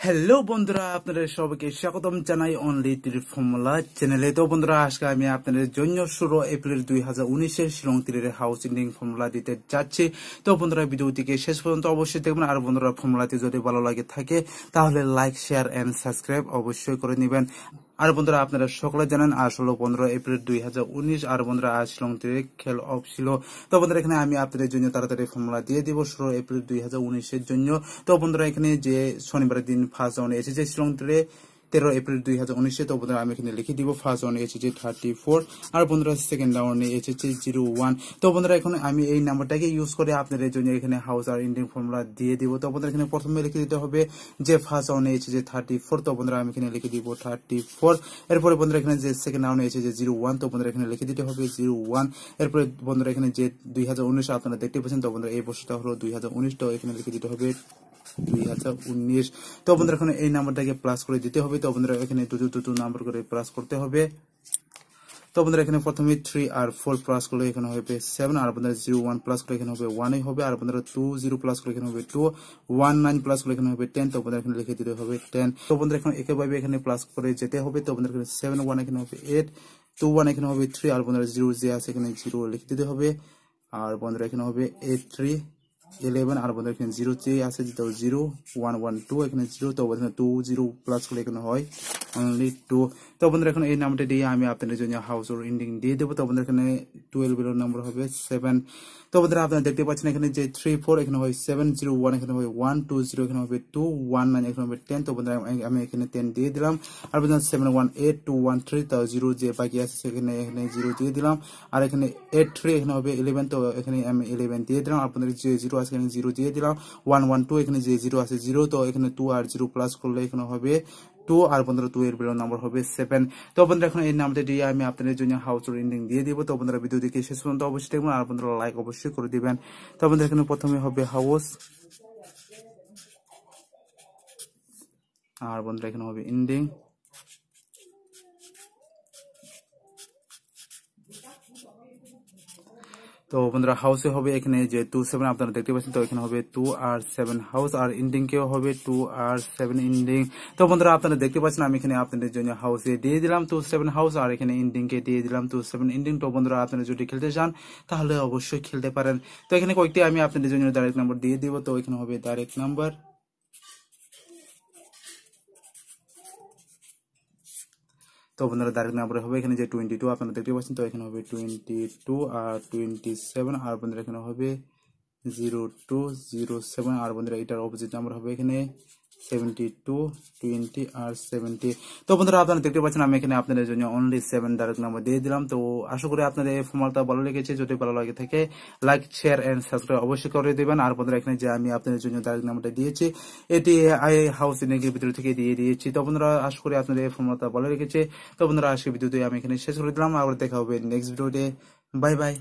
Hello বন্ধুরা, আপনাদের সবাইকে স্বাগতম জানাই অনলি তীর ফর্মুলা চ্যানেলে। তো বন্ধুরা, আজকে আমি আপনাদের জন্য 16 এপ্রিল 2019 শিলং তীরের হাউস ইন্ডিং ফর্মুলা দিতে যাচ্ছি। তো বন্ধুরা, ভিডিওটিকে শেষ পর্যন্ত অবশ্যই দেখবেন। আর বন্ধুরা, ফর্মুলাটি যদি ভালো লাগে থাকে তাহলে লাইক, শেয়ার এন্ড সাবস্ক্রাইব অবশ্যই করে নেবেন। আর বন্ধুরা, আপনারা সকলে জানেন আজ হলো 15 এপ্রিল 2019। আর বন্ধুরা, আজ শিলং তীরে খেল অফ ছিল। তো বন্ধুরা, এখানে আমি আপনাদের জন্য তাড়াতাড়ি ফর্মুলা দিয়ে দিব 16 এপ্রিল 2019 জন্য। তো বন্ধুরা, এখানে যে শনিবারের দিন ফার্স্ট রাউন্ডে এসেছে শিলং তীরে 13 এপ্রিল 2019। তো বন্ধুরা, আমি এখানে লিখে দিব ফার্স্ট রাউন্ডে এসেছে 34। আর বন্ধুরা, সেকেন্ড রাউন্ডে এসেছে 01। তো বন্ধুরা, এখন আমি এই নাম্বারটাকে ইউজ করে আপনাদের জন্য এখানে হাউস আর ইন্ডিং ফর্মুলা দিয়ে দিব। তো বন্ধুরা, এখানে প্রথমে লিখে দিতে হবে যে ফার্স্ট রাউন্ডে এসেছে 34। তো বন্ধুরা, আমি এখানে লিখে দিব 34। এরপরে বন্ধুরা, এখানে যে সেকেন্ড রাউন্ডে এসেছে 01। তো বন্ধুরা, এখানে লিখে দিতে হবে 01। এরপরে বন্ধুরা, এখানে যে 2019 আপনারা দেখতে পাচ্ছেন। তো বন্ধুরা, এই বছরটা হলো 2019। তো এখানে লিখে দিতে হবে 2019। তো বন্ধুরা, এখন এই নাম্বারটাকে প্লাস করে দিতে হবে। তো বন্ধুরা, এখানে দুটো নাম্বার করে প্লাস করতে হবে। তো বন্ধুরা, এখানে প্রথমে 3 আর 4 প্লাস করলে এখানে হবে 7। আর বন্ধুরা, 01 প্লাস করলে এখানে হবে 1 হবে। আর বন্ধুরা, 20 প্লাস করলে এখানে হবে 2, 19 প্লাস করলে এখানে হবে 10। তো বন্ধুরা, এখানে লিখে দিতে হবে 10। তো বন্ধুরা, এখন একইভাবে এখানে প্লাস করে যেতে হবে। তো বন্ধুরা, এখানে 7, 1 এখানে হবে 8, 2, 1 এখানে হবে 3। আর বন্ধুরা, 0 যে আছে এখানে 0 লিখে দিতে হবে। আর বন্ধুরা, এখানে হবে 8, 3, 11। আর বন্ধুরা, এখানে 0 যে আছে 0, 1, 1, 2 এখানে 0। তো বন্ধুরা, 2, 0 প্লাস করলে এখানে হয় অনলি 2। তো বন্ধুরা, এখন এই নাম্বারটা দিয়ে আমি আপনাদের জন্য হাউস ওর ইন্ডিং দিয়ে দেবো। তো বন্ধুরা, এখানে 12 এর নাম্বার হবে 7। তো বন্ধুরা, আপনারা দেখতে পাচ্ছেন এখানে যে 3, 4 এখানে হয় 7, 0, 1 এখানে হয় 1, 2, 0 এখানে হবে 2, 1, 9 এখানে হবে 10। তো বন্ধুরা, আমি এখানে 10 দিয়ে দিলাম। আর বন্ধুরা, 7, 1, 8, 2, 1, 3। তো 0 যে বাকি আছে সেখানে এখানে 0 দিয়ে দিলাম। আর এখানে 8, 3 এখানে হবে 11। তো এখানে আমি 11 দিয়ে দিলাম। আপনাদের যে 0 আছে এখানে 0 দিয়ে দিলাম। 1, 1, 2 এখানে যে 0 আছে 0। তো এখানে 2 আর 0 প্লাস করলে এখানে হবে 2। আর বন্ধুরা, 2 এর বেরো নাম্বার হবে 7। তো বন্ধুরা, এখন এই নাম্বারটা দিয়ে আমি আপনাদের জন্য হাউস ইন্ডিং দিয়ে দিব। তো বন্ধুরা, ভিডিও দেখে শেষ পর্যন্ত অবশ্যই দেখবেন। আর বন্ধুরা, লাইক অবশ্যই করে দিবেন। তো বন্ধুরা, এখানে প্রথমে হবে হাউস। আর বন্ধুরা, এখানে হবে ইন্ডিং। তো বন্ধুরা, হাউসে হবে এখানে যে 2, 7 আপনারা দেখতে পাচ্ছেন। তো এখানে হবে 2 আর 7 হাউস। আর ইন্ডিং কেও হবে 2 আর 7 ইন্ডিং। তো বন্ধুরা, আপনারা দেখতে পাচ্ছেন আমি এখানে আপনাদের জন্য হাউসে দিয়ে দিলাম 2, 7 হাউস। আর এখানে ইন্ডিং কে দিয়ে দিলাম 2, 7 ইন্ডিং। তো বন্ধুরা, আপনারা যদি খেলতে চান তাহলে অবশ্যই খেলতে পারেন। তো এখানে কয়েকটি আমি আপনাদের জন্য ডাইরেক্ট নাম্বার দিয়ে দিব। তো এখানে হবে ডাইরেক্ট নাম্বার। তো বন্ধুরা, ডাইরেক্ট নাম্বার হবে এখানে যে 22 আপনারা দেখতে পাচ্ছেন। তো এখানে হবে 22 আর 27। আর বন্ধুরা, এখানে হবে 02, 07। আর বন্ধুরা, এটার অপোজিট নাম্বার হবে এখানে 72, 20 আর 70। তো বন্ধুরা, আপনারা দেখতে পাচ্ছেন আমি এখানে আপনাদের জন্য অনলি 7 ডাইরেক্ট নাম্বার দিয়ে দিলাম। তো আশা করি আপনাদের এই ফর্মুলাটা ভালো লেগেছে। যদি ভালো লাগে থাকে লাইক, শেয়ার এন্ড সাবস্ক্রাইব অবশ্যই করে দিবেন। আর বন্ধুরা, এখানে যে আমি আপনাদের জন্য ডাইরেক্ট নাম্বারটা দিয়েছি এটি হাউস ইন্ডিংয়ের ভিতর থেকে দিয়ে দিয়েছি। তো বন্ধুরা, আশা করি আপনাদের এই ফর্মুলাটা ভালো লেগেছে। তো বন্ধুরা, আজকে ভিডিওতে আমি এখানে শেষ করে দিলাম। আবার দেখা হবে নেক্সট ভিডিওতে। Bye bye.